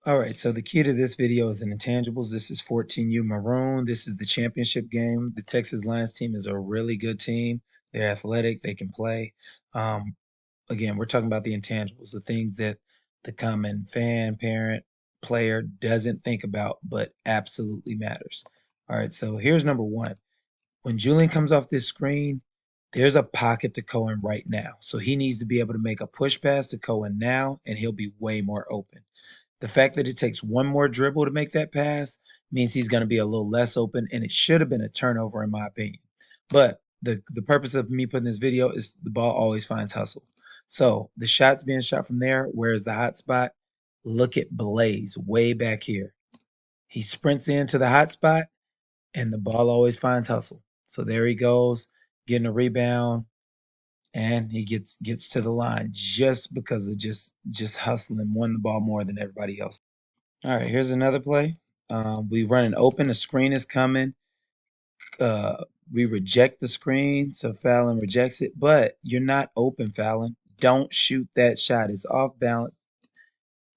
All right, so the key to this video is in Intangibles. This is 14U Maroon. This is the championship game. The Texas Lions team is a really good team. They're athletic. They can play. Um, Again, we're talking about the intangibles, the things that the common fan, parent, player doesn't think about, but absolutely matters. All right, so here's number one. When Julian comes off this screen, there's a pocket to Cohen right now. So he needs to be able to make a push pass to Cohen now, and he'll be way more open. The fact that it takes one more dribble to make that pass means he's going to be a little less open, and it should have been a turnover, in my opinion. But the purpose of me putting this video is the ball always finds hustle. So the shot's being shot from there. Where's the hot spot? Look at Blaze way back here. He sprints into the hot spot, and the ball always finds hustle. So there he goes, getting a rebound, and he gets to the line just because of just hustling, won the ball more than everybody else. All right, here's another play. We run an open. The screen is coming. We reject the screen, so Fallon rejects it. But you're not open, Fallon. Don't shoot that shot. It's off balance.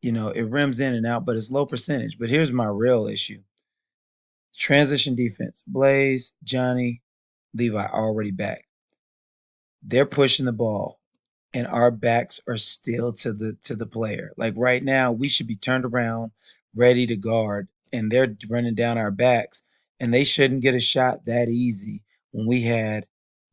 You know, it rims in and out, but it's low percentage. But here's my real issue. Transition defense. Blaze, Johnny, Levi already back. They're pushing the ball, and our backs are still to the player. Like right now, we should be turned around, ready to guard, and they're running down our backs, and they shouldn't get a shot that easy when we had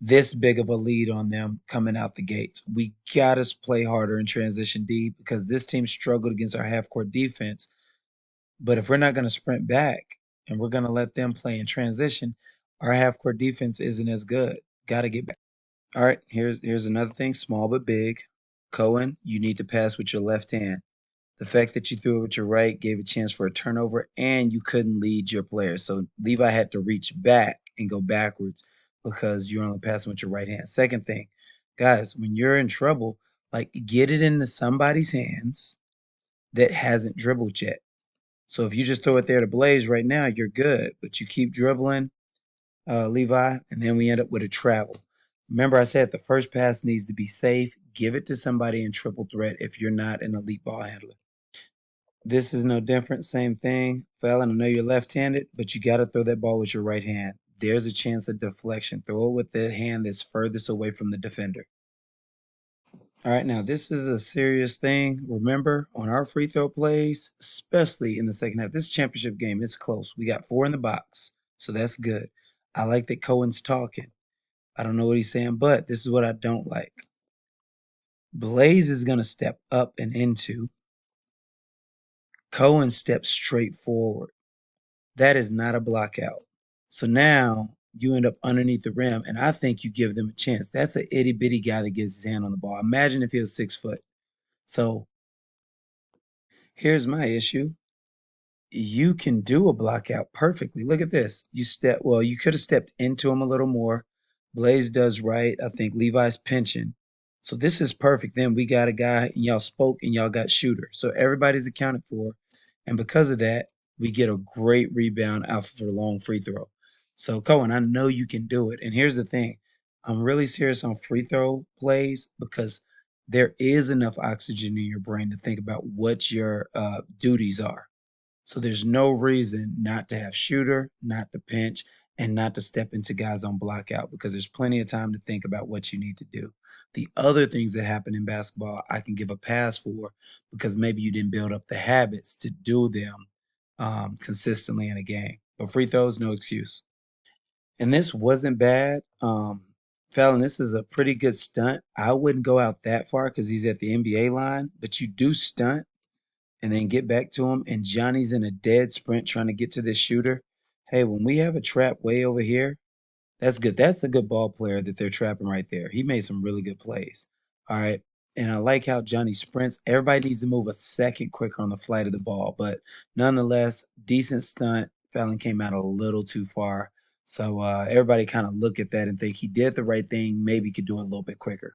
this big of a lead on them coming out the gates. We gotta play harder in transition D because this team struggled against our half court defense. But if we're not gonna sprint back and we're gonna let them play in transition, our half court defense isn't as good. Gotta get back. All right, here's another thing, small but big. Cohen, you need to pass with your left hand. The fact that you threw it with your right gave a chance for a turnover, and you couldn't lead your player. So Levi had to reach back and go backwards because you're only passing with your right hand. Second thing, guys, when you're in trouble, like get it into somebody's hands that hasn't dribbled yet. So if you just throw it there to Blaze right now, you're good. But you keep dribbling, Levi, and then we end up with a travel. Remember, I said the first pass needs to be safe. Give it to somebody in triple threat if you're not an elite ball handler. This is no different. Same thing. Fallon, I know you're left-handed, but you got to throw that ball with your right hand. There's a chance of deflection. Throw it with the hand that's furthest away from the defender. All right, now this is a serious thing. Remember, on our free throw plays, especially in the second half, this championship game, it's close. We got 4 in the box, so that's good. I like that Cohen's talking. I don't know what he's saying, but this is what I don't like. Blaze is going to step up and into. Cohen steps straight forward. That is not a block out. So now you end up underneath the rim, and I think you give them a chance. That's an itty bitty guy that gets his hand on the ball. Imagine if he was 6 foot. So here's my issue. You can do a block out perfectly. Look at this. You could have stepped into him a little more. Blaze does right. I think Levi's pinching. So this is perfect. Then we got a guy, and y'all spoke, and y'all got shooter. So everybody's accounted for. And because of that, we get a great rebound out for the long free throw. So Cohen, I know you can do it. And here's the thing. I'm really serious on free throw plays because there is enough oxygen in your brain to think about what your duties are. So there's no reason not to have shooter, not to pinch, and not to step into guys on blockout because there's plenty of time to think about what you need to do. The other things that happen in basketball, I can give a pass for because maybe you didn't build up the habits to do them consistently in a game. But free throws, no excuse. And this wasn't bad. Fallon, this is a pretty good stunt. I wouldn't go out that far because he's at the NBA line, but you do stunt and then get back to him, and Johnny's in a dead sprint trying to get to this shooter. Hey, when we have a trap way over here, that's good. That's a good ball player that they're trapping right there. He made some really good plays. All right. And I like how Johnny sprints. Everybody needs to move a second quicker on the flight of the ball. But nonetheless, decent stunt. Fallon came out a little too far. So everybody kind of look at that and think he did the right thing. Maybe could do it a little bit quicker.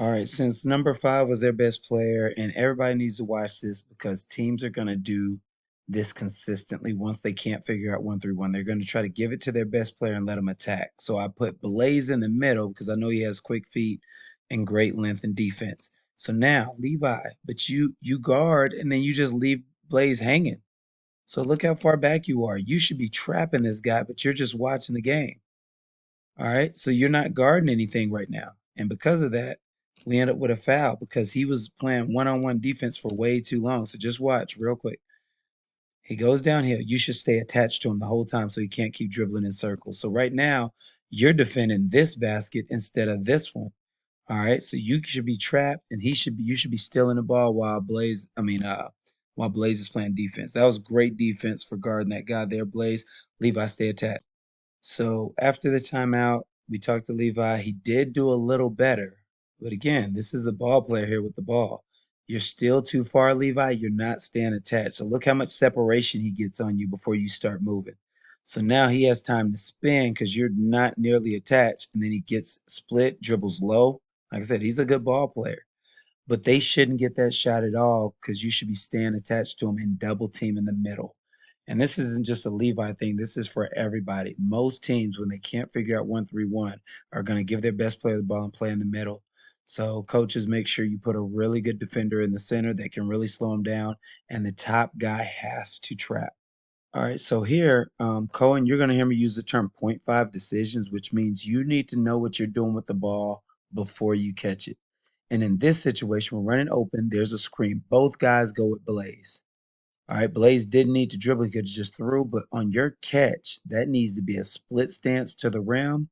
All right, since number 5 was their best player, and everybody needs to watch this because teams are going to do this consistently once they can't figure out 1-3-1. They're going to try to give it to their best player and let them attack. So I put Blaze in the middle because I know he has quick feet and great length and defense. So now Levi, but you guard and then you just leave Blaze hanging. So look how far back you are. You should be trapping this guy, but you're just watching the game. All right. So you're not guarding anything right now. And because of that, we end up with a foul because he was playing one-on-one defense for way too long. So just watch real quick. He goes downhill. You should stay attached to him the whole time so he can't keep dribbling in circles. So right now, you're defending this basket instead of this one. All right. So you should be trapped and you should be stealing the ball while Blaze is playing defense. That was great defense for guarding that guy there, Blaze. Levi, stay attached. So after the timeout, we talked to Levi. He did do a little better. But again, this is the ball player here with the ball. You're still too far, Levi. You're not staying attached. So look how much separation he gets on you before you start moving. So now he has time to spin because you're not nearly attached. And then he gets split, dribbles low. Like I said, he's a good ball player. But they shouldn't get that shot at all because you should be staying attached to him and double team in the middle. And this isn't just a Levi thing. This is for everybody. Most teams, when they can't figure out 1-3-1, are going to give their best player the ball and play in the middle. So coaches make sure you put a really good defender in the center that can really slow him down, and the top guy has to trap. All right, so here, Cohen, you're going to hear me use the term point five decisions, which means you need to know what you're doing with the ball before you catch it. And in this situation, we're running open. There's a screen. Both guys go with Blaze. All right, Blaze didn't need to dribble. He could have just threw. But on your catch, that needs to be a split stance to the rim.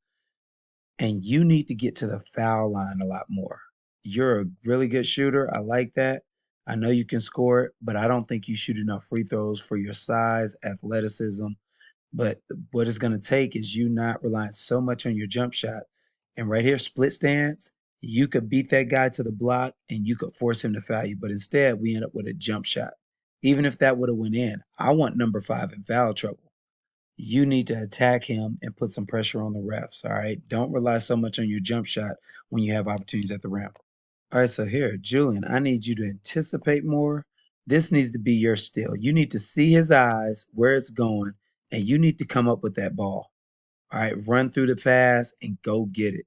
And you need to get to the foul line a lot more. You're a really good shooter. I like that. I know you can score it, but I don't think you shoot enough free throws for your size, athleticism. But what it's going to take is you not relying so much on your jump shot. And right here, split stance, you could beat that guy to the block and you could force him to foul you. But instead, we end up with a jump shot. Even if that would have went in, I want number 5 in foul trouble. You need to attack him and put some pressure on the refs. All right. Don't rely so much on your jump shot when you have opportunities at the rim. All right. So here, Julian, I need you to anticipate more. This needs to be your steal. You need to see his eyes, where it's going, and you need to come up with that ball. All right. Run through the pass and go get it.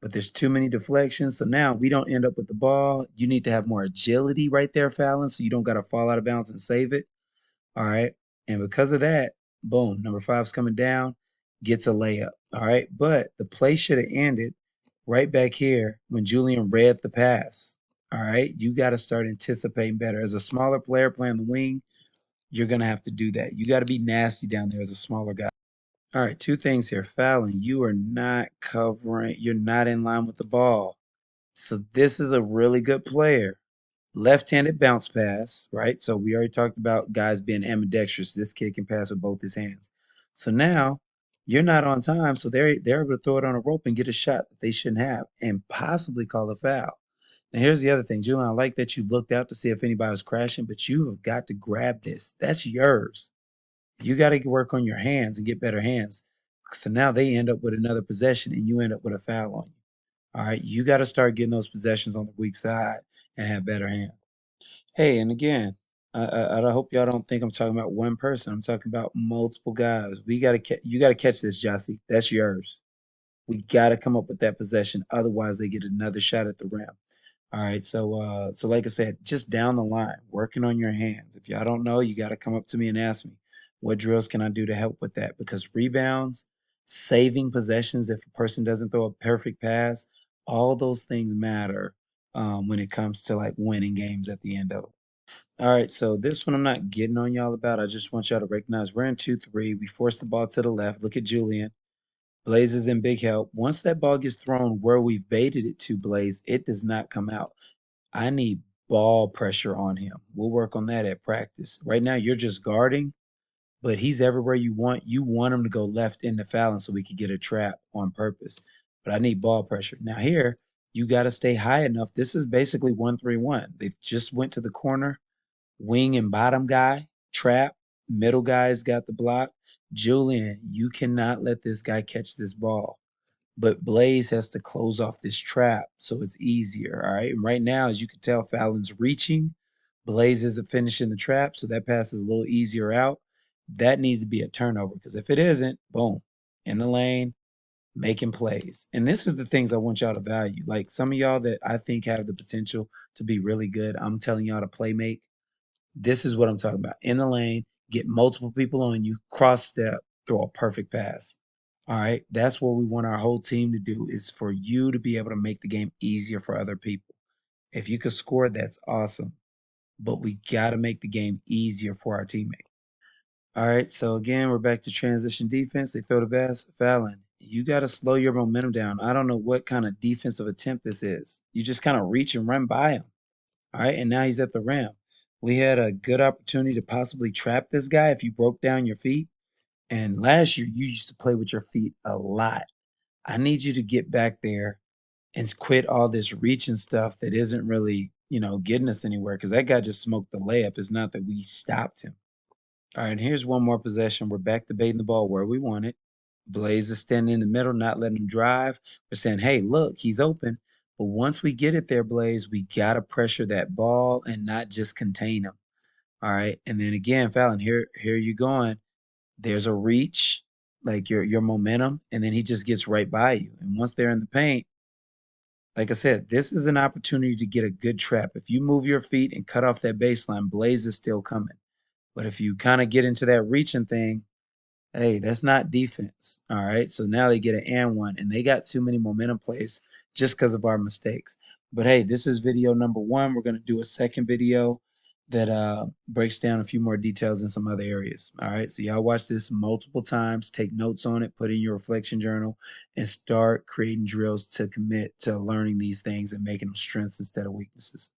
But there's too many deflections. So now we don't end up with the ball. You need to have more agility right there, Fallon, so you don't got to fall out of bounds and save it. All right. And because of that, boom, number 5's coming down, gets a layup. All right. But the play should have ended right back here when Julian read the pass. All right. You got to start anticipating better. As a smaller player playing the wing, you're going to have to do that. You got to be nasty down there as a smaller guy. All right. Two things here. Fallon, you are not covering, you're not in line with the ball. So this is a really good player. Left-handed bounce pass, right? So we already talked about guys being ambidextrous. This kid can pass with both his hands. So now you're not on time, so they're able to throw it on a rope and get a shot that they shouldn't have and possibly call a foul. Now here's the other thing, Julian. I like that you looked out to see if anybody was crashing, but you have got to grab this. That's yours. You got to work on your hands and get better hands. So now they end up with another possession and you end up with a foul on you. All right, you got to start getting those possessions on the weak side and have better hands. Hey, and again, I hope y'all don't think I'm talking about one person. I'm talking about multiple guys. You got to catch this, Jossie. That's yours. We got to come up with that possession. Otherwise, they get another shot at the rim. All right. So like I said, just down the line, working on your hands. If y'all don't know, you got to come up to me and ask me, what drills can I do to help with that? Because rebounds, saving possessions if a person doesn't throw a perfect pass, all those things matter when it comes to like winning games at the end of it. All right, so this one I'm not getting on y'all about. I just want y'all to recognize we're in 2-3. We force the ball to the left. Look at Julian. Blaze is in big help. Once that ball gets thrown where we baited it to Blaze, it does not come out. I need ball pressure on him. We'll work on that at practice. Right now, you're just guarding, but he's everywhere you want. You want him to go left into fouling so we can get a trap on purpose. But I need ball pressure. Now here, you got to stay high enough. This is basically 1-3-1. They just went to the corner. Wing and bottom guy, trap. Middle guy's got the block. Julian, you cannot let this guy catch this ball. But Blaze has to close off this trap so it's easier. All right. And right now, as you can tell, Fallon's reaching. Blaze isn't finishing the trap, so that pass is a little easier out. That needs to be a turnover because if it isn't, boom, in the lane, making plays. And this is the things I want y'all to value. Like some of y'all that I think have the potential to be really good, I'm telling y'all to play make. This is what I'm talking about. In the lane, get multiple people on you, cross step, throw a perfect pass. All right. That's what we want our whole team to do, is for you to be able to make the game easier for other people. If you could score, that's awesome. But we got to make the game easier for our teammate. All right. So again, we're back to transition defense. They throw the pass. Fallon, you got to slow your momentum down. I don't know what kind of defensive attempt this is. You just kind of reach and run by him. All right, and now he's at the rim. We had a good opportunity to possibly trap this guy if you broke down your feet. And last year, you used to play with your feet a lot. I need you to get back there and quit all this reaching stuff that isn't really, getting us anywhere, because that guy just smoked the layup. It's not that we stopped him. All right, here's one more possession. We're back debating the ball where we want it. Blaze is standing in the middle, not letting him drive. We're saying, hey, look, he's open. But once we get it there, Blaze, we got to pressure that ball and not just contain him. All right. And then again, Fallon, here you going. There's a reach, like your momentum, and then he just gets right by you. And once they're in the paint, like I said, this is an opportunity to get a good trap. If you move your feet and cut off that baseline, Blaze is still coming. But if you kind of get into that reaching thing, hey, that's not defense. All right. So now they get an and one, and they got too many momentum plays just because of our mistakes. But hey, this is video number one. We're going to do a second video that breaks down a few more details in some other areas. All right. So y'all watch this multiple times, take notes on it, put in your reflection journal, and start creating drills to commit to learning these things and making them strengths instead of weaknesses.